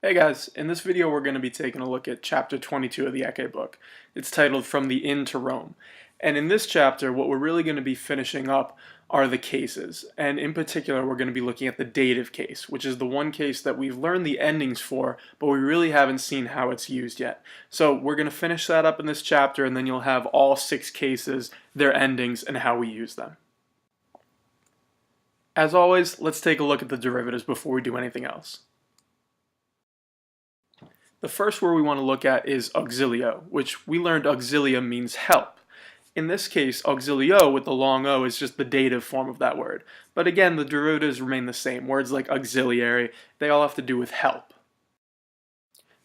Hey guys, in this video we're going to be taking a look at chapter 22 of the Ecce book. It's titled From the Inn to Rome. And in this chapter what we're really going to be finishing up are the cases. And in particular we're going to be looking at the dative case, which is the one case that we've learned the endings for, but we really haven't seen how it's used yet. So we're going to finish that up in this chapter, and then you'll have all 6 cases, their endings, and how we use them. As always, let's take a look at the derivatives before we do anything else. The first word we want to look at is auxilio, which we learned auxilia means help. In this case, auxilio with the long O is just the dative form of that word. But again, the derivatives remain the same. Words like auxiliary, they all have to do with help.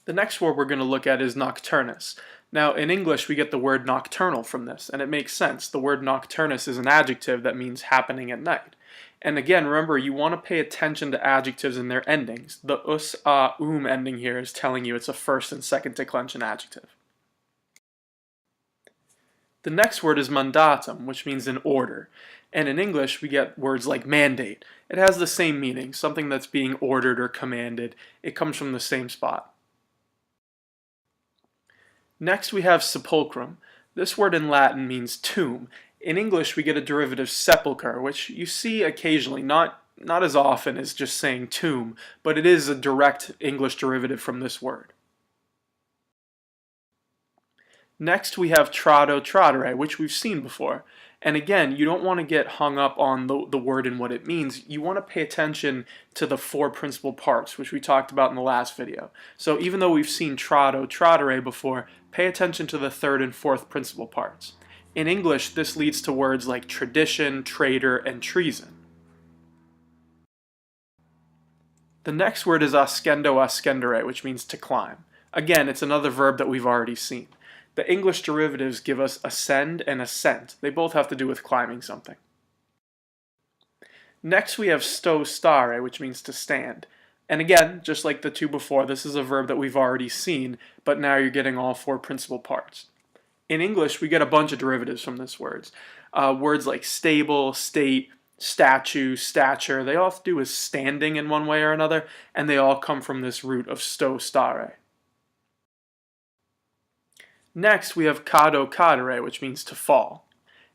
The next word we're going to look at is nocturnus. Now, in English, we get the word nocturnal from this, and it makes sense. The word nocturnus is an adjective that means happening at night. And again, remember, you want to pay attention to adjectives and their endings. The us, ending here is telling you it's a first and second declension adjective. The next word is mandatum, which means an order. And in English, we get words like mandate. It has the same meaning, something that's being ordered or commanded. It comes from the same spot. Next, we have sepulchrum. This word in Latin means tomb. In English, we get a derivative sepulcher, which you see occasionally, not as often as just saying tomb, but it is a direct English derivative from this word. Next, we have trado tradere, which we've seen before. And again, you don't want to get hung up on the word and what it means. You want to pay attention to the 4 principal parts, which we talked about in the last video. So even though we've seen trado tradere before, pay attention to the 3rd and 4th principal parts. In English, this leads to words like tradition, traitor, and treason. The next word is ascendo ascendere, which means to climb. Again, it's another verb that we've already seen. The English derivatives give us ascend and ascent. They both have to do with climbing something. Next, we have sto stare, which means to stand. And again, just like the 2 before, this is a verb that we've already seen, but now you're getting all 4 principal parts. In English, we get a bunch of derivatives from this words. Words like stable, state, statue, stature, they all have to do with standing in one way or another, and they all come from this root of sto stare. Next, we have cado cadere, which means to fall.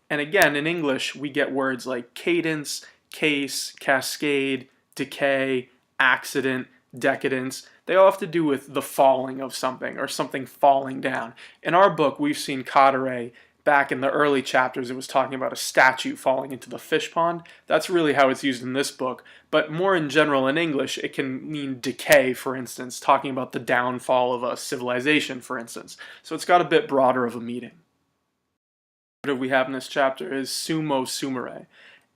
And again, in English, we get words like cadence, case, cascade, decay, accident, decadence. They all have to do with the falling of something or something falling down. In our book, we've seen cadere. Back in the early chapters, it was talking about a statue falling into the fish pond. That's really how it's used in this book. But more in general in English, it can mean decay, for instance, talking about the downfall of a civilization, for instance. So it's got a bit broader of a meaning. What we have in this chapter is sumo sumere.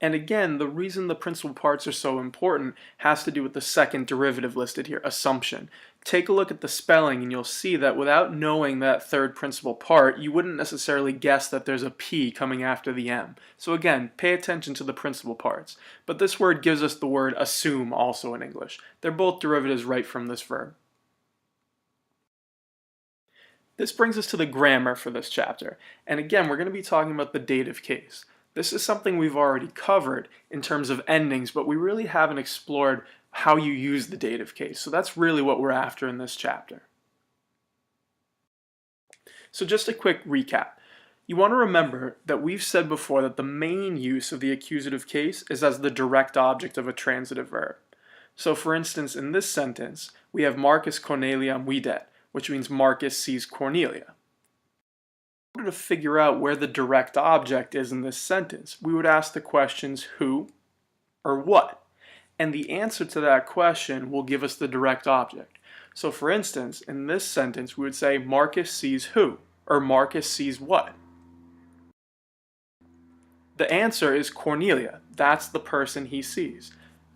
And again, the reason the principal parts are so important has to do with the second derivative listed here, assumption. Take a look at the spelling and you'll see that without knowing that 3rd principal part, you wouldn't necessarily guess that there's a P coming after the M. So again, pay attention to the principal parts. But this word gives us the word assume also in English. They're both derivatives right from this verb. This brings us to the grammar for this chapter. And again, we're going to be talking about the dative case. This is something we've already covered in terms of endings, but we really haven't explored how you use the dative case. So that's really what we're after in this chapter. So just a quick recap. You want to remember that we've said before that the main use of the accusative case is as the direct object of a transitive verb. So for instance, in this sentence, we have Marcus Corneliam videt, which means Marcus sees Cornelia. In order to figure out where the direct object is in this sentence, we would ask the questions who or what. And the answer to that question will give us the direct object. So for instance, in this sentence, we would say Marcus sees who, or Marcus sees what. The answer is Cornelia. That's the person he sees.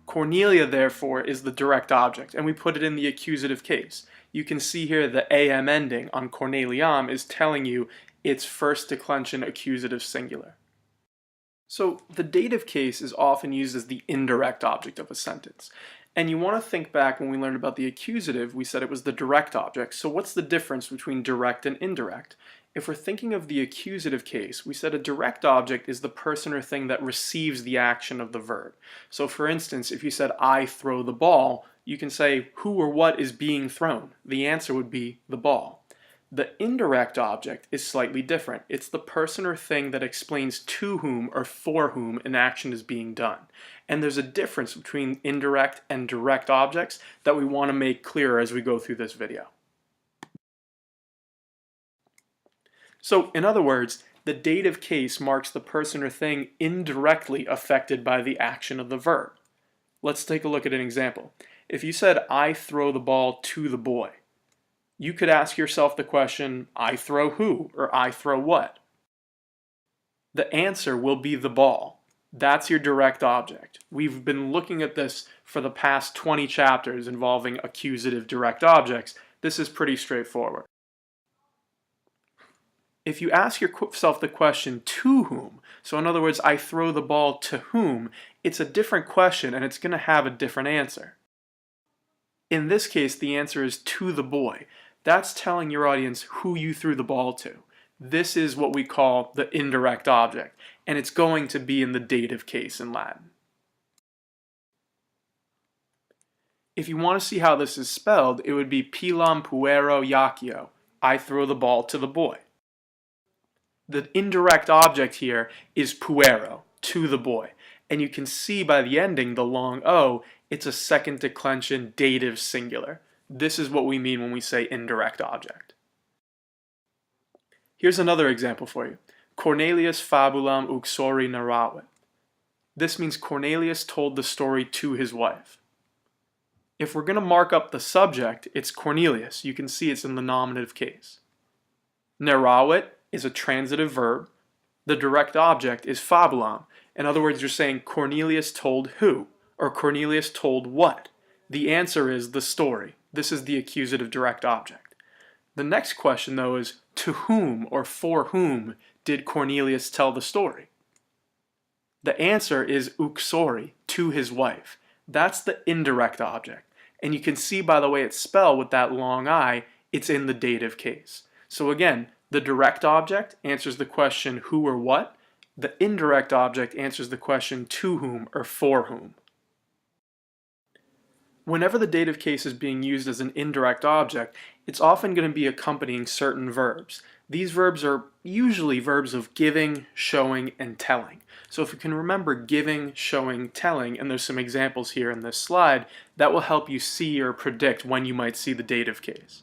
Cornelia, therefore, is the direct object, and we put it in the accusative case. You can see here the am ending on Corneliam is telling you its first declension accusative singular. So the dative case is often used as the indirect object of a sentence. And you want to think back when we learned about the accusative, we said it was the direct object. So what's the difference between direct and indirect? If we're thinking of the accusative case, we said a direct object is the person or thing that receives the action of the verb. So for instance, if you said, I throw the ball, You can say who or what is being thrown. The answer would be the ball. The indirect object is slightly different. It's the person or thing that explains to whom or for whom an action is being done. And there's a difference between indirect and direct objects that we want to make clearer as we go through this video. So, in other words, the dative case marks the person or thing indirectly affected by the action of the verb. Let's take a look at an example. If you said, I throw the ball to the boy, you could ask yourself the question, I throw who, or I throw what? The answer will be the ball. That's your direct object. We've been looking at this for the past 20 chapters involving accusative direct objects. This is pretty straightforward. If you ask yourself the question, to whom, so in other words, I throw the ball to whom, it's a different question and it's going to have a different answer. In this case, the answer is to the boy. That's telling your audience who you threw the ball to. This is what we call the indirect object, and it's going to be in the dative case in Latin. If you want to see how this is spelled, it would be pilam puero iacchio. I throw the ball to the boy. The indirect object here is puero, to the boy. And you can see by the ending, the long O, it's a second declension dative singular. This is what we mean when we say indirect object. Here's another example for you. Cornelius fabulam uxori narravit. This means Cornelius told the story to his wife. If we're going to mark up the subject, it's Cornelius. You can see it's in the nominative case. Narravit is a transitive verb. The direct object is fabulam. In other words, you're saying Cornelius told who, or Cornelius told what. The answer is the story. This is the accusative direct object. The next question, though, is to whom or for whom did Cornelius tell the story? The answer is uxori, to his wife. That's the indirect object. And you can see by the way it's spelled with that long I, it's in the dative case. So again, the direct object answers the question who or what. The indirect object answers the question to whom or for whom. Whenever the dative case is being used as an indirect object, it's often going to be accompanying certain verbs. These verbs are usually verbs of giving, showing, and telling. So if you can remember giving, showing, telling, and there's some examples here in this slide, that will help you see or predict when you might see the dative case.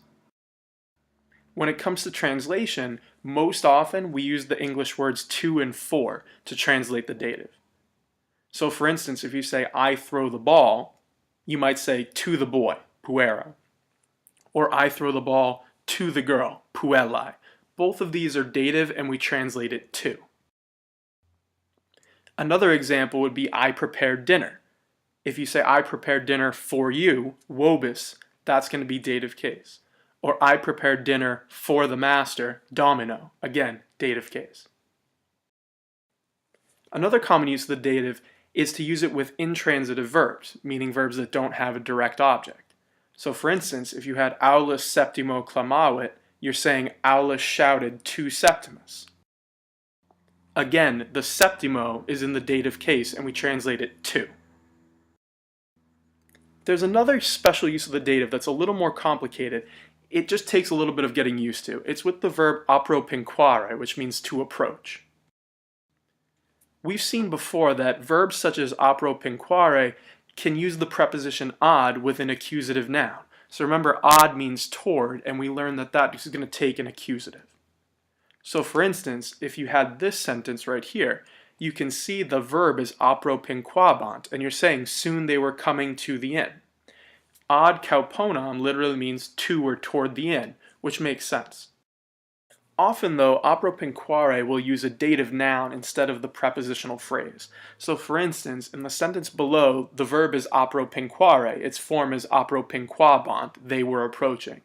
When it comes to translation, most often we use the English words to and for to translate the dative. So for instance, if you say, I throw the ball, you might say to the boy, puero. Or I throw the ball to the girl, puellai. Both of these are dative and we translate it to. Another example would be I prepared dinner. If you say I prepared dinner for you, vobis, that's going to be dative case. Or I prepared dinner for the master, domino. Again, dative case. Another common use of the dative is to use it with intransitive verbs, meaning verbs that don't have a direct object. So for instance, if you had Aulus Septimo clamavit, you're saying Aulus shouted to Septimus. Again, the Septimo is in the dative case and we translate it to. There's another special use of the dative that's a little more complicated. It just takes a little bit of getting used to. It's with the verb appropinquare, which means to approach. We've seen before that verbs such as appropinquare can use the preposition ad with an accusative noun. So remember, ad means toward, and we learned that that is going to take an accusative. So for instance, if you had this sentence right here, you can see the verb is appropinquabant, and you're saying soon they were coming to the inn. Ad kauponam literally means to or toward the inn, which makes sense. Often though, appropinquare will use a dative noun instead of the prepositional phrase. So for instance, in the sentence below, the verb is appropinquare, its form is appropinquabant, they were approaching.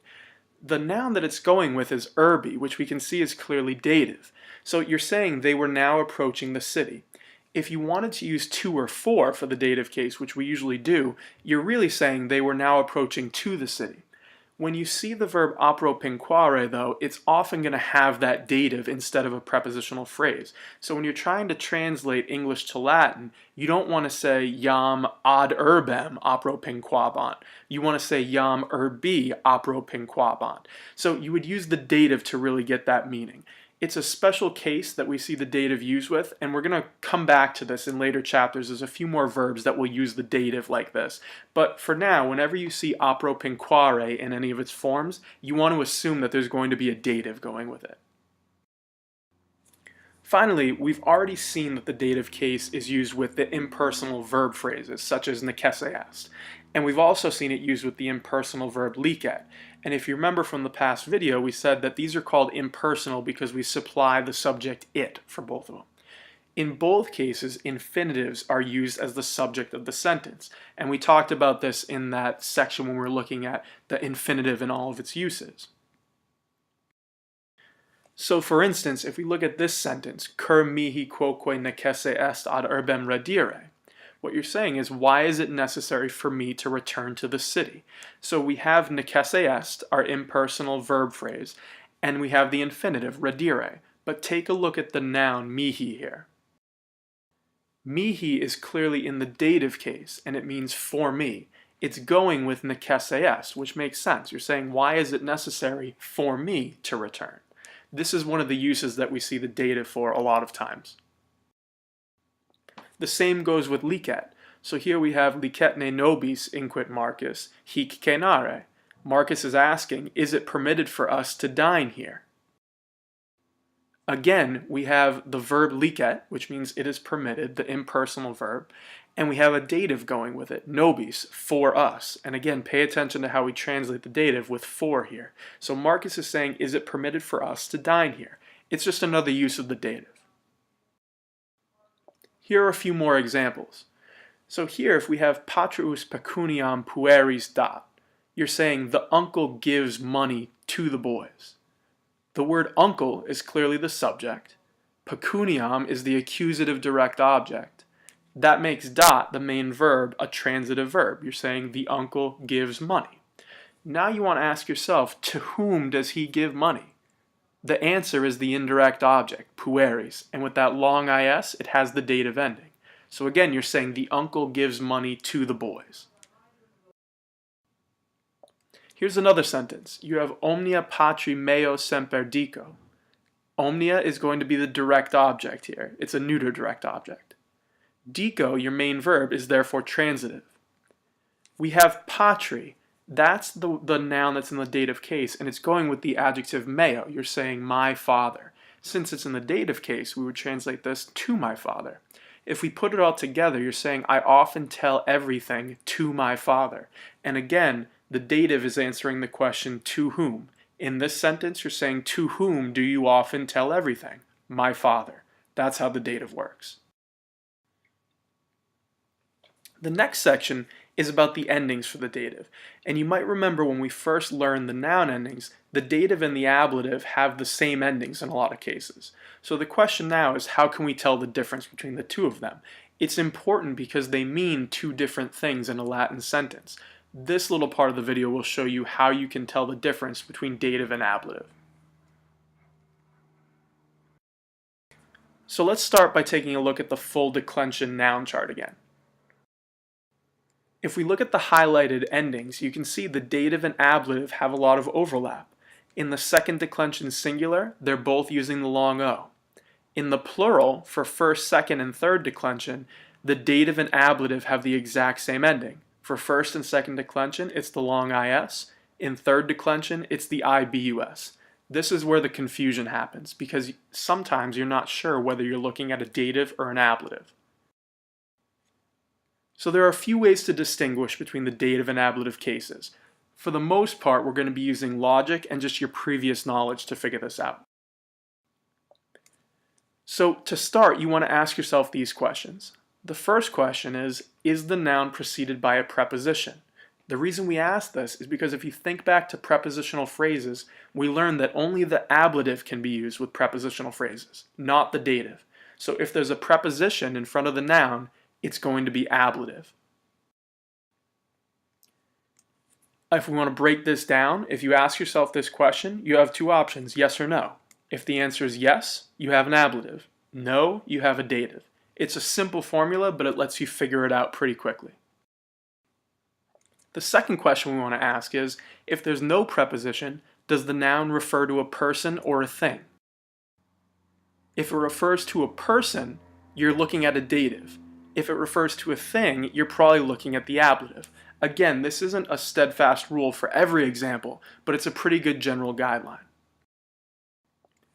The noun that it's going with is urbi, which we can see is clearly dative. So you're saying they were now approaching the city. If you wanted to use to or for the dative case, which we usually do, you're really saying they were now approaching to the city. When you see the verb appropinquare, though, it's often going to have that dative instead of a prepositional phrase. So when you're trying to translate English to Latin, you don't want to say jam ad urbem appropinquabant. You want to say jam urbi appropinquabant. So you would use the dative to really get that meaning. It's a special case that we see the dative used with, and we're going to come back to this in later chapters. There's a few more verbs that will use the dative like this. But for now, whenever you see appropinquare in any of its forms, you want to assume that there's going to be a dative going with it. Finally, we've already seen that the dative case is used with the impersonal verb phrases, such as necesse est. And we've also seen it used with the impersonal verb licet. And if you remember from the past video, we said that these are called impersonal because we supply the subject it for both of them. In both cases, infinitives are used as the subject of the sentence. And we talked about this in that section when we were looking at the infinitive and all of its uses. So for instance, if we look at this sentence, cur mihi quoque necesse est ad urbem redire, what you're saying is, why is it necessary for me to return to the city? So we have necesse est, our impersonal verb phrase, and we have the infinitive, redire. But take a look at the noun mihi here. Mihi is clearly in the dative case, and it means for me. It's going with necesse est, which makes sense. You're saying, why is it necessary for me to return? This is one of the uses that we see the dative for a lot of times. The same goes with licet. So here we have licet ne nobis inquit Marcus, hic cenare. Marcus is asking, is it permitted for us to dine here? Again, we have the verb licet, which means it is permitted, the impersonal verb, and we have a dative going with it, nobis, for us. And again, pay attention to how we translate the dative with for here. So Marcus is saying, is it permitted for us to dine here? It's just another use of the dative. Here are a few more examples. So here, if we have patrus pecuniam pueris dat, you're saying the uncle gives money to the boys. The word uncle is clearly the subject. Pecuniam is the accusative direct object. That makes dat, the main verb, a transitive verb. You're saying the uncle gives money. Now you want to ask yourself, to whom does he give money? The answer is the indirect object, pueris, and with that long is, it has the dative ending. So again, you're saying the uncle gives money to the boys. Here's another sentence. You have omnia patri meo semper dico. Omnia is going to be the direct object here. It's a neuter direct object. Dico, your main verb, is therefore transitive. We have patri. That's the noun that's in the dative case, and it's going with the adjective meo. You're saying my father. Since it's in the dative case, we would translate this to my father. If we put it all together, you're saying I often tell everything to my father. And again, the dative is answering the question to whom. In this sentence, you're saying to whom do you often tell everything? My father. That's how the dative works. The next section is about the endings for the dative. And you might remember when we first learned the noun endings, the dative and the ablative have the same endings in a lot of cases. So the question now is, how can we tell the difference between the two of them? It's important because they mean two different things in a Latin sentence. This little part of the video will show you how you can tell the difference between dative and ablative. So let's start by taking a look at the full declension noun chart again. If we look at the highlighted endings, you can see the dative and ablative have a lot of overlap. In the second declension singular, they're both using the long O. In the plural, for first, second, and third declension, the dative and ablative have the exact same ending. For first and second declension, it's the long is. In third declension, it's the ibus. This is where the confusion happens, because sometimes you're not sure whether you're looking at a dative or an ablative. So there are a few ways to distinguish between the dative and ablative cases. For the most part, we're going to be using logic and just your previous knowledge to figure this out. So to start, you want to ask yourself these questions. The first question is the noun preceded by a preposition? The reason we ask this is because if you think back to prepositional phrases, we learned that only the ablative can be used with prepositional phrases, not the dative. So if there's a preposition in front of the noun, it's going to be ablative. If we want to break this down, if you ask yourself this question, you have two options, yes or no. If the answer is yes, you have an ablative. No, you have a dative. It's a simple formula, but it lets you figure it out pretty quickly. The second question we want to ask is, if there's no preposition, does the noun refer to a person or a thing? If it refers to a person, you're looking at a dative. If it refers to a thing, you're probably looking at the ablative. Again, this isn't a steadfast rule for every example, but it's a pretty good general guideline.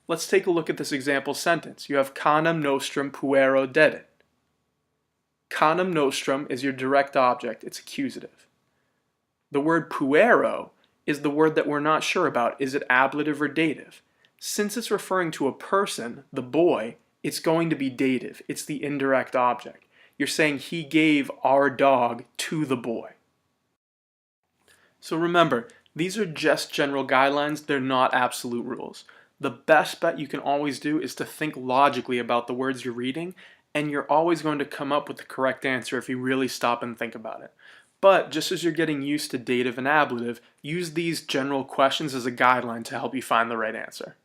Let's take a look at this example sentence. You have canem nostrum puero dedit. Canem nostrum is your direct object, it's accusative. The word puero is the word that we're not sure about. Is it ablative or dative? Since it's referring to a person, the boy, it's going to be dative. It's the indirect object. You're saying he gave our dog to the boy. So remember, these are just general guidelines. They're not absolute rules. The best bet you can always do is to think logically about the words you're reading, and you're always going to come up with the correct answer if you really stop and think about it. But just as you're getting used to dative and ablative, use these general questions as a guideline to help you find the right answer.